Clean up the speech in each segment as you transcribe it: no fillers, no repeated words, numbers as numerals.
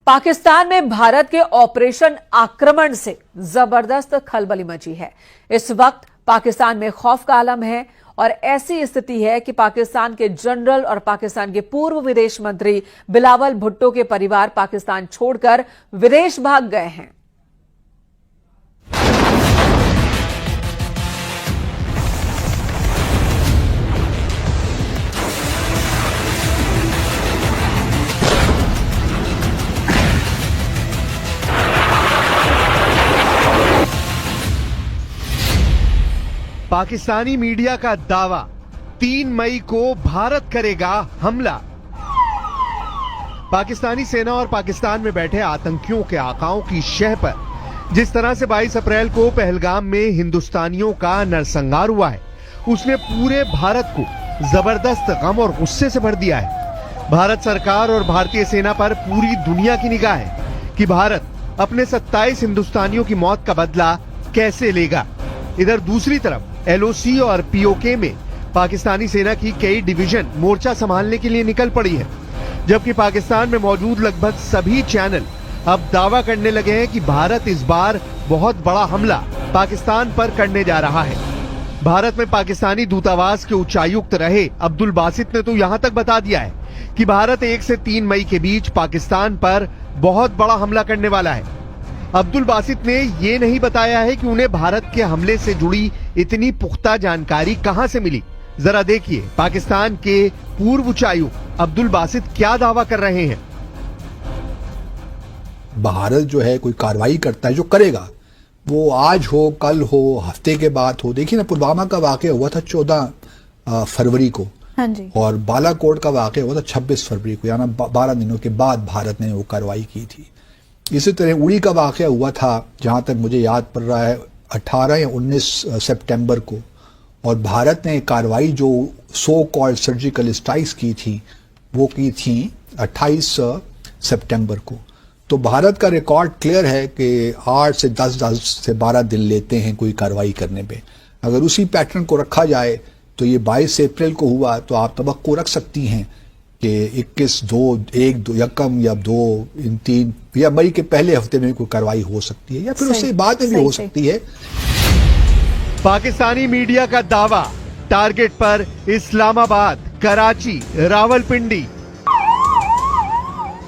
पाकिस्तान में भारत के ऑपरेशन आक्रमण से जबरदस्त खलबली मची है। इस वक्त पाकिस्तान में खौफ का आलम है और ऐसी स्थिति है कि पाकिस्तान के जनरल और पाकिस्तान के पूर्व विदेश मंत्री बिलावल भुट्टो के परिवार पाकिस्तान छोड़कर विदेश भाग गए हैं। पाकिस्तानी मीडिया का दावा, 3 मई को भारत करेगा हमला। पाकिस्तानी सेना और पाकिस्तान में बैठे आतंकियों के आकाओं की शह पर जिस तरह से 22 अप्रैल को पहलगाम में हिंदुस्तानियों का नरसंहार हुआ है, उसने पूरे भारत को जबरदस्त गम और गुस्से से भर दिया है। भारत सरकार और भारतीय सेना पर पूरी दुनिया की निगाह है कि भारत अपने 27 हिंदुस्तानियों की मौत का बदला कैसे लेगा। इधर दूसरी तरफ एलओसी और पीओके में पाकिस्तानी सेना की कई डिवीजन मोर्चा संभालने के लिए निकल पड़ी है, जबकि पाकिस्तान में मौजूद लगभग सभी चैनल अब दावा करने लगे हैं कि भारत इस बार बहुत बड़ा हमला पाकिस्तान पर करने जा रहा है। भारत में पाकिस्तानी दूतावास के उच्चायुक्त रहे अब्दुल बासित ने तो यहां तक बता दिया है कि भारत 1 से 3 मई के बीच पाकिस्तान पर बहुत बड़ा हमला करने वाला है। अब्दुल बासित ने ये नहीं बताया है कि उन्हें भारत के हमले से जुड़ी इतनी पुख्ता जानकारी कहां से मिली। जरा देखिए पाकिस्तान के पूर्व उच्चायुक्त अब्दुल बासित क्या दावा कर रहे हैं। भारत जो है कोई कार्रवाई करता है, जो करेगा वो आज हो, कल हो, हफ्ते के बाद हो। देखिए ना, पुलवामा का वाकया हुआ था 14 फरवरी को। हाँ जी। और बालाकोट का वाकया हुआ था 26 फरवरी को, यानी 12 दिनों के बाद भारत ने वो कार्रवाई की थी। इसी तरह उड़ी का वाकया हुआ था, जहां तक मुझे याद पड़ रहा है 18 या 19 सितंबर को, और भारत ने कार्रवाई जो सो कॉल्ड सर्जिकल स्ट्राइक्स की थी वो की थी 28 सितंबर को। तो भारत का रिकॉर्ड क्लियर है कि 8 से 10 से 12 दिन लेते हैं कोई कार्रवाई करने पे। अगर उसी पैटर्न को रखा जाए तो ये 22 अप्रैल को हुआ, तो आप तवक्को रख सकती हैं कि 21, 2, 1, 2 या कम या 2, इन 3 या मई के पहले हफ्ते में कोई कार्रवाई हो सकती है, या फिर उससे बाद में भी हो सकती है। पाकिस्तानी मीडिया का दावा, टारगेट पर इस्लामाबाद, कराची, रावलपिंडी।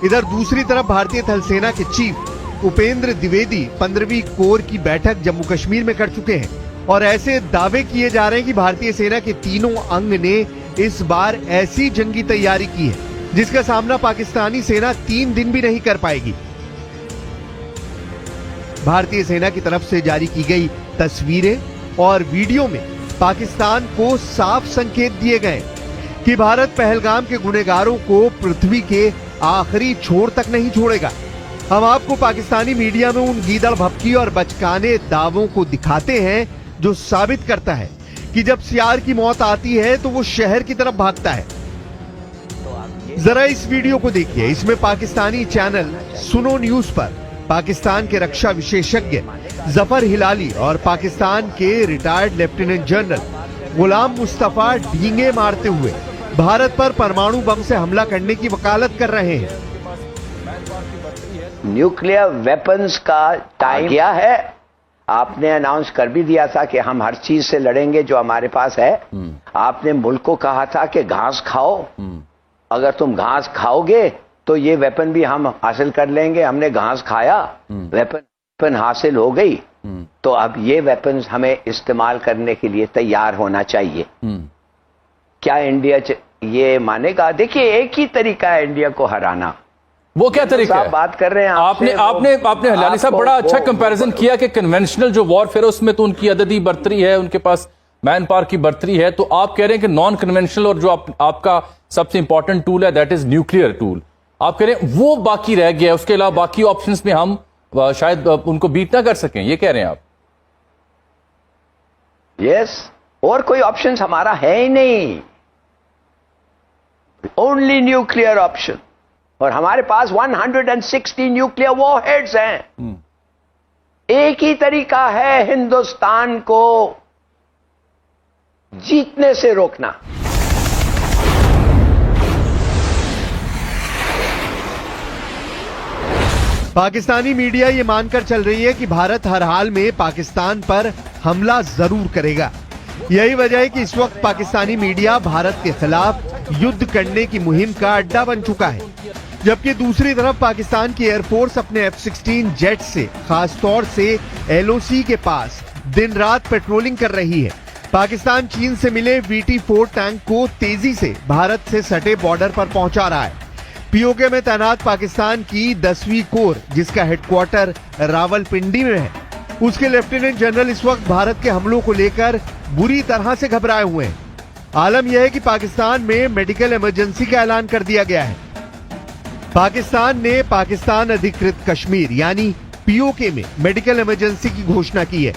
इधर दूसरी तरफ भारतीय थल सेना के चीफ उपेंद्र द्विवेदी 15वीं कोर की बैठक जम्मू कश्मीर में कर चुके हैं और ऐसे दावे किए जा रहे हैं कि भारतीय सेना के तीनों अंग ने इस बार ऐसी जंगी तैयारी की है जिसका सामना पाकिस्तानी सेना 3 दिन भी नहीं कर पाएगी। भारतीय सेना की तरफ से जारी की गई तस्वीरें और वीडियो में पाकिस्तान को साफ संकेत दिए गए कि भारत पहलगाम के गुनहगारों को पृथ्वी के आखिरी छोर तक नहीं छोड़ेगा। हम आपको पाकिस्तानी मीडिया में उन गीदड़ भपकी और बचकाने दावों को दिखाते हैं जो साबित करता है कि जब सियार की मौत आती है तो वो शहर की तरफ भागता है। जरा इस वीडियो को देखिए। इसमें पाकिस्तानी चैनल सुनो न्यूज पर पाकिस्तान के रक्षा विशेषज्ञ जफर हिलाली और पाकिस्तान के retired lieutenant general Ghulam Mustafa डींगे मारते हुए भारत पर परमाणु बम से हमला करने की वकालत कर रहे हैं। न्यूक्लियर वेपन्स का टाइम क्या है? आपने अनाउंस कर भी दिया था कि हम हर चीज से लड़ेंगे जो हमारे पास है। आपने मुल्क को कहा था कि घास खाओ, अगर तुम घास खाओगे तो ये वेपन भी हम हासिल कर लेंगे। हमने घास खाया, वेपन हासिल हो गई, तो अब ये वेपन्स हमें इस्तेमाल करने के लिए तैयार होना चाहिए। क्या इंडिया ये मानेगा? देखिए, एक ही तरीका है इंडिया को हराना। वो क्या तरीका है? बात कर रहे हैं आपने हिलाली साहब बड़ा अच्छा कंपैरिजन किया कि कन्वेंशनल जो वॉरफेयर है उसमें तो उनकी अददी बर्तरी है, उनके पास मैन पावर की बर्तरी है। तो आप कह रहे हैं कि नॉन कन्वेंशनल और जो आपका सबसे इंपॉर्टेंट टूल है दैट इज न्यूक्लियर टूल, आप कह रहे हैं वो बाकी रह गया है, उसके अलावा बाकी ऑप्शंस में हम शायद उनको बीट ना कर सकें, ये कह रहे हैं आप? यस, और कोई ऑप्शन हमारा है ही नहीं, ओनली न्यूक्लियर ऑप्शन। और हमारे पास 160 न्यूक्लियर वॉरहेड्स हैं। एक ही तरीका है हिंदुस्तान को जीतने से रोकना। पाकिस्तानी मीडिया ये मानकर चल रही है कि भारत हर हाल में पाकिस्तान पर हमला जरूर करेगा। यही वजह है कि इस वक्त पाकिस्तानी मीडिया भारत के खिलाफ युद्ध करने की मुहिम का अड्डा बन चुका है, जबकि दूसरी तरफ पाकिस्तान की एयरफोर्स अपने F-16 जेट से खासतौर से LOC के पास दिन रात पेट्रोलिंग कर रही है। पाकिस्तान चीन से मिले VT-4 टैंक को तेजी से भारत से सटे बॉर्डर पर पहुंचा रहा है। POK में तैनात पाकिस्तान की 10वीं कोर, जिसका हेडक्वार्टर रावलपिंडी में है, उसके लेफ्टिनेंट जनरल इस वक्त भारत के हमलों को लेकर बुरी तरह से घबराए हुए हैं। आलम यह है कि पाकिस्तान में मेडिकल इमरजेंसी का ऐलान कर दिया गया है। पाकिस्तान ने पाकिस्तान अधिकृत कश्मीर यानी POK में मेडिकल इमरजेंसी की घोषणा की है।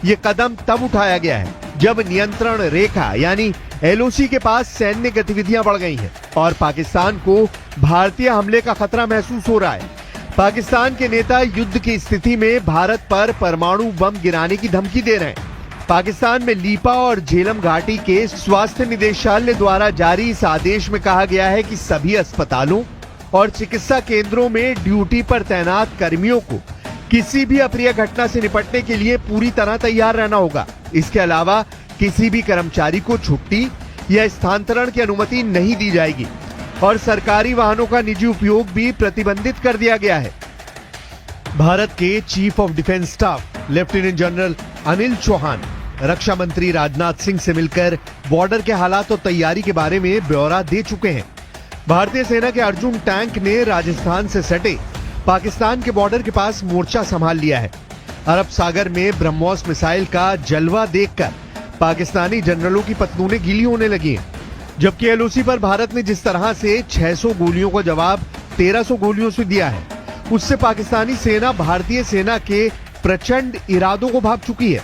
ये कदम तब उठाया गया है जब नियंत्रण रेखा यानी LOC के पास सैन्य गतिविधियां बढ़ गई हैं और पाकिस्तान को भारतीय हमले का खतरा महसूस हो रहा है। पाकिस्तान के नेता युद्ध की स्थिति में भारत पर परमाणु बम गिराने की धमकी दे रहे हैं। पाकिस्तान में लीपा और झेलम घाटी के स्वास्थ्य निदेशालय द्वारा जारी इस आदेश में कहा गया है कि सभी अस्पतालों और चिकित्सा केंद्रों में ड्यूटी पर तैनात कर्मियों को किसी भी अप्रिय घटना से निपटने के लिए पूरी तरह तैयार रहना होगा। इसके अलावा किसी भी कर्मचारी को छुट्टी या स्थानांतरण की अनुमति नहीं दी जाएगी और सरकारी वाहनों का निजी उपयोग भी प्रतिबंधित कर दिया गया है। भारत के chief of defence staff lieutenant general Anil Chauhan रक्षा मंत्री राजनाथ सिंह से मिलकर बॉर्डर के हालात और तैयारी के बारे में ब्यौरा दे चुके हैं। भारतीय सेना के अर्जुन टैंक ने राजस्थान से सटे पाकिस्तान के बॉर्डर के पास मोर्चा संभाल लिया है। अरब सागर में ब्रह्मोस मिसाइल का जलवा देखकर पाकिस्तानी जनरलों की पतलूनें गीली होने लगी हैं, जबकि LOC पर भारत ने जिस तरह से 600 गोलियों का जवाब 1300 गोलियों से दिया है, उससे पाकिस्तानी सेना भारतीय सेना के प्रचंड इरादों को भांप चुकी है।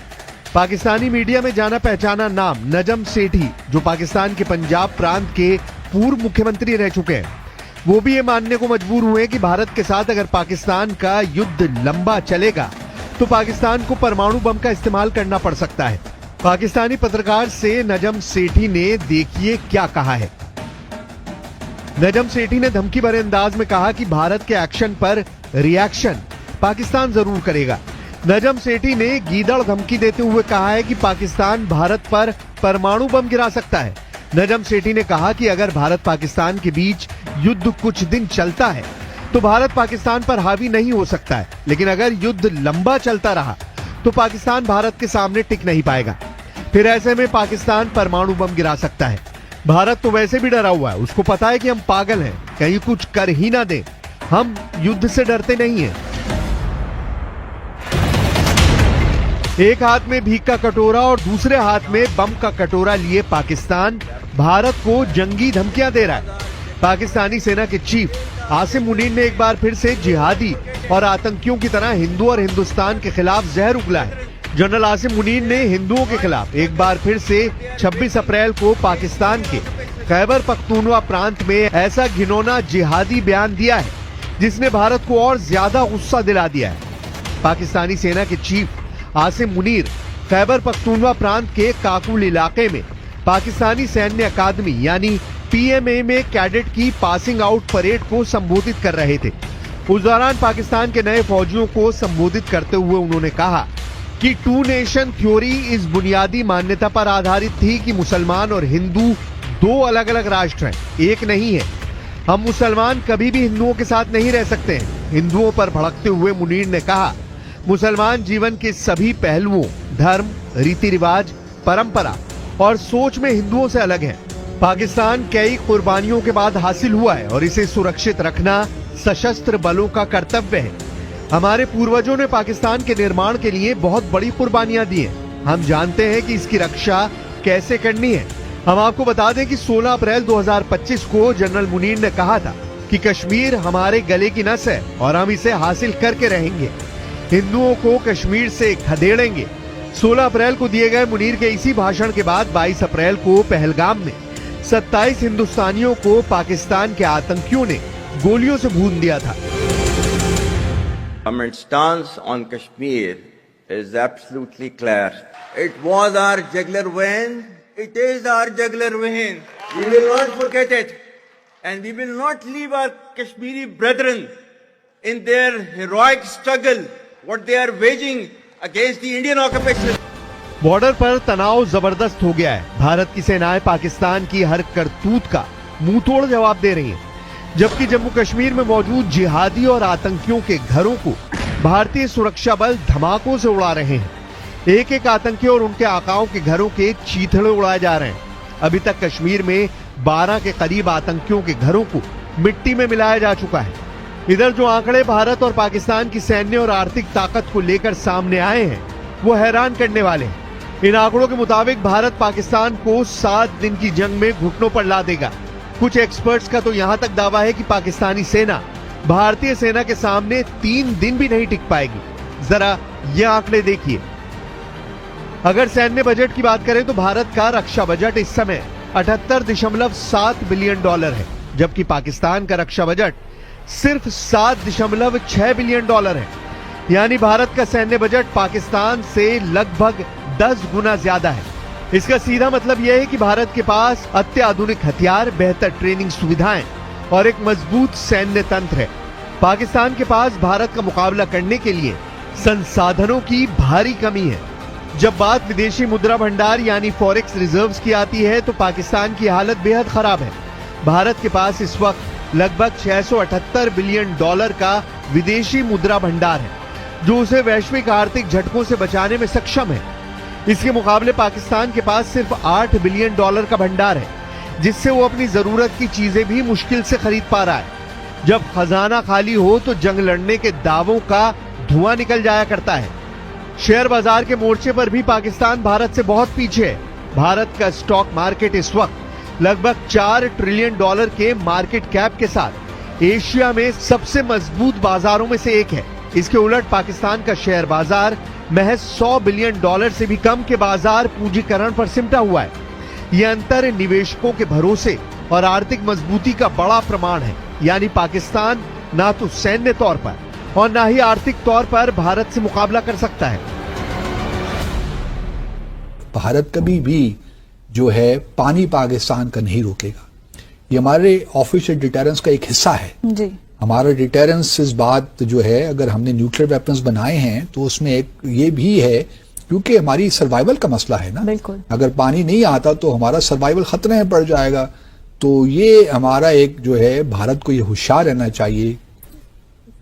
पाकिस्तानी मीडिया में जाना पहचाना नाम नजम सेठी, जो पाकिस्तान के पंजाब प्रांत के पूर्व मुख्यमंत्री रह चुके हैं, वो भी ये मानने को मजबूर हुए कि भारत के साथ अगर पाकिस्तान का युद्ध लंबा चलेगा तो पाकिस्तान को परमाणु बम का इस्तेमाल करना पड़ सकता है। पाकिस्तानी पत्रकार से नजम सेठी ने देखिए क्या कहा है। नजम सेठी ने धमकी भरे अंदाज में कहा कि भारत के एक्शन पर रिएक्शन पाकिस्तान जरूर करेगा। नजम सेठी ने गीदड़ धमकी देते हुए कहा है कि पाकिस्तान भारत पर परमाणु बम गिरा सकता है। नजम सेठी ने कहा कि अगर भारत पाकिस्तान के बीच युद्ध कुछ दिन चलता है तो भारत पाकिस्तान पर हावी नहीं हो सकता है, लेकिन अगर युद्ध लंबा चलता रहा तो पाकिस्तान भारत के सामने टिक नहीं पाएगा। फिर ऐसे में पाकिस्तान परमाणु बम गिरा सकता है। भारत तो वैसे भी डरा हुआ है, उसको पता है कि हम पागल हैं, कहीं कुछ कर ही ना दे। हम युद्ध से डरते नहीं हैं। एक हाथ में भीख का कटोरा और दूसरे हाथ में बम का कटोरा लिए पाकिस्तान भारत को जंगी धमकियां दे रहा है। पाकिस्तानी सेना के चीफ आसिम मुनीर ने एक बार फिर से जिहादी और आतंकियों की तरह हिंदू और हिंदुस्तान के खिलाफ जहर उगला है। जनरल आसिम मुनीर ने हिंदुओं के खिलाफ एक बार फिर से 26 अप्रैल को पाकिस्तान के खैबर पख्तूनवा प्रांत में ऐसा घिनौना जिहादी बयान दिया है जिसने भारत को और ज्यादा गुस्सा दिला दिया है। पाकिस्तानी सेना के चीफ आसिम मुनीर खैबर पख्तूनवा प्रांत के काकुल इलाके में पाकिस्तानी सैन्य अकादमी यानी PMA में कैडेट की पासिंग आउट परेड को संबोधित कर रहे थे। उस दौरान पाकिस्तान के नए फौजियों को संबोधित करते हुए उन्होंने कहा कि 2 नेशन थ्योरी इस बुनियादी मान्यता पर आधारित थी कि मुसलमान और हिंदू 2 अलग अलग राष्ट्र हैं, एक नहीं है। हम मुसलमान कभी भी हिंदुओं के साथ नहीं रह सकते हैं। हिंदुओं पर भड़कते हुए मुनीर ने कहा, मुसलमान जीवन के सभी पहलुओं, धर्म, रीति रिवाज, परंपरा और सोच में हिंदुओं से अलग है। पाकिस्तान कई कुर्बानियों के बाद हासिल हुआ है और इसे सुरक्षित रखना सशस्त्र बलों का कर्तव्य है। हमारे पूर्वजों ने पाकिस्तान के निर्माण के लिए बहुत बड़ी कुर्बानियां दी हैं। हम जानते हैं कि इसकी रक्षा कैसे करनी है। हम आपको बता दें कि 16 अप्रैल 2025 को जनरल मुनीर ने कहा था कि कश्मीर हमारे गले की नस है और हम इसे हासिल करके रहेंगे। हिंदुओं को कश्मीर से खदेड़ेंगे। 16 अप्रैल को दिए गए मुनीर के इसी भाषण के बाद 22 अप्रैल को पहलगाम में 27 हिंदुस्तानियों को पाकिस्तान के आतंकियों ने गोलियों से भून दिया था। Government stance on Kashmir is absolutely clear. It was our jugular vein. It is our jugular vein. We will not forget it, and we will not leave our Kashmiri brethren in their heroic struggle, what they are waging against the Indian occupation. Border पर तनाव जबरदस्त हो गया है। भारत की सेनाएं पाकिस्तान की हर करतूत का मुंह तोड़ जवाब दे रही हैं, जबकि जम्मू कश्मीर में मौजूद जिहादी और आतंकियों के घरों को भारतीय सुरक्षा बल धमाकों से उड़ा रहे हैं। एक एक आतंकी और उनके आकाओं के घरों के चीथड़े उड़ाए जा रहे हैं। अभी तक कश्मीर में 12 के करीब आतंकियों के घरों को मिट्टी में मिलाया जा चुका है। इधर जो आंकड़े भारत और पाकिस्तान की सैन्य और आर्थिक ताकत को लेकर सामने आए हैं, वो हैरान करने वाले हैं। इन आंकड़ों के मुताबिक भारत पाकिस्तान को 7 दिन की जंग में घुटनों पर ला देगा। कुछ एक्सपर्ट्स का तो यहां तक दावा है कि पाकिस्तानी सेना भारतीय सेना के सामने 3 दिन भी नहीं टिक पाएगी। जरा ये आंकड़े देखिए। अगर सैन्य बजट की बात करें तो भारत का रक्षा बजट इस समय 78.7 बिलियन डॉलर है, जबकि पाकिस्तान का रक्षा बजट सिर्फ 7.6 बिलियन डॉलर है। यानी भारत का सैन्य बजट पाकिस्तान से लगभग 10 गुना ज्यादा है। इसका सीधा मतलब यह है कि भारत के पास अत्याधुनिक हथियार, बेहतर ट्रेनिंग सुविधाएं और एक मजबूत सैन्य तंत्र है। पाकिस्तान के पास भारत का मुकाबला करने के लिए संसाधनों की भारी कमी है। जब बात विदेशी मुद्रा भंडार यानी फॉरेक्स रिजर्व्स की आती है तो पाकिस्तान की हालत बेहद खराब है। भारत के पास इस वक्त लगभग 678 बिलियन डॉलर का विदेशी मुद्रा भंडार है, जो उसे वैश्विक आर्थिक झटकों से बचाने में सक्षम है। इसके मुकाबले पाकिस्तान के पास सिर्फ 8 बिलियन डॉलर का भंडार है, जिससे वो अपनी जरूरत की चीजें भी मुश्किल से खरीद पा रहा है। जब खजाना खाली हो तो जंग लड़ने के दावों का धुआं निकल जाया करता है। शेयर बाजार के मोर्चे पर भी पाकिस्तान भारत से बहुत पीछे है। भारत का स्टॉक मार्केट इस वक्त लगभग 4 ट्रिलियन डॉलर के मार्केट कैप के साथ एशिया में सबसे मजबूत बाजारों में से एक है। इसके उलट पाकिस्तान का शेयर बाजार महज 100 बिलियन डॉलर से भी कम के बाजार पूंजीकरण पर सिमटा हुआ है। यह अंतर निवेशकों के भरोसे और आर्थिक मजबूती का बड़ा प्रमाण है। यानी पाकिस्तान ना तो सैन्य तौर पर और ना ही आर्थिक तौर पर भारत से मुकाबला कर सकता है। भारत कभी भी जो है पानी पाकिस्तान का नहीं रोकेगा। ये हमारे ऑफिशियल डिटेरेंस का एक हिस्सा है जी। हमारा डिटेरेंस इस बात जो है, अगर हमने न्यूक्लियर वेपन्स बनाए हैं तो उसमें एक ये भी है, क्योंकि हमारी सर्वाइवल का मसला है ना। बिल्कुल। अगर पानी नहीं आता तो हमारा सर्वाइवल खतरे में पड़ जाएगा। तो ये हमारा एक जो है, भारत को ये होशियार रहना चाहिए,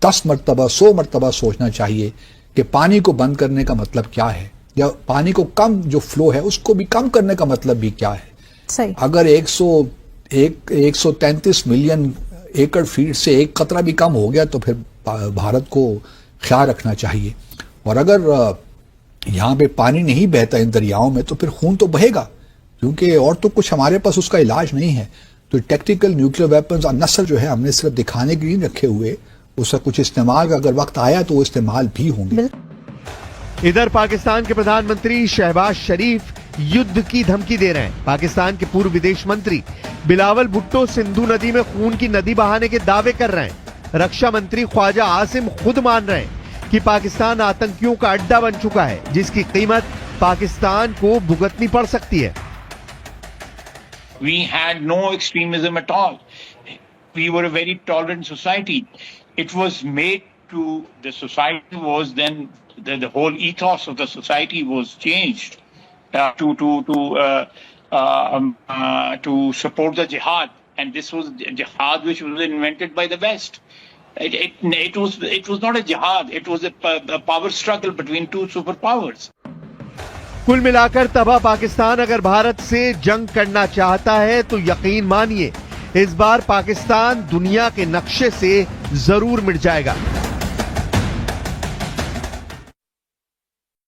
10 मरतबा 100 मरतबा सोचना चाहिए कि पानी को बंद करने का मतलब क्या है, या पानी को कम जो फ्लो है उसको भी कम करने का मतलब भी क्या है। सही। अगर 133 मिलियन एकड़ फीट से एक कतरा भी कम हो गया तो फिर भारत को ख्याल रखना चाहिए। और अगर यहाँ पे पानी नहीं बहता इन दरियाओं में तो फिर खून तो बहेगा, क्योंकि और तो कुछ हमारे पास उसका इलाज नहीं है। तो टैक्टिकल न्यूक्लियर वेपन्स नस्ल जो है हमने सिर्फ दिखाने के लिए रखे हुए, उसका कुछ इस्तेमाल का अगर वक्त आया तो वो इस्तेमाल भी होंगे। इधर पाकिस्तान के प्रधानमंत्री शहबाज शरीफ युद्ध की धमकी दे रहे हैं। पाकिस्तान के पूर्व विदेश मंत्री बिलावल भुट्टो सिंधु नदी में खून की नदी बहाने के दावे कर रहे हैं। रक्षा मंत्री ख्वाजा आसिम खुद मान रहे हैं कि पाकिस्तान आतंकियों का अड्डा बन चुका है, जिसकी कीमत पाकिस्तान को भुगतनी पड़ सकती है। We had no extremism at all. We were a very tolerant society. It was made to, the society was then, the whole ethos of the society was changed to support the jihad, and this was jihad which was invented by the West. It was not a jihad, it was a power struggle between two superpowers. कुल मिलाकर तबाह पाकिस्तान अगर भारत से जंग करना चाहता है तो यकीन मानिए इस बार पाकिस्तान दुनिया के नक्शे से जरूर मिट जाएगा।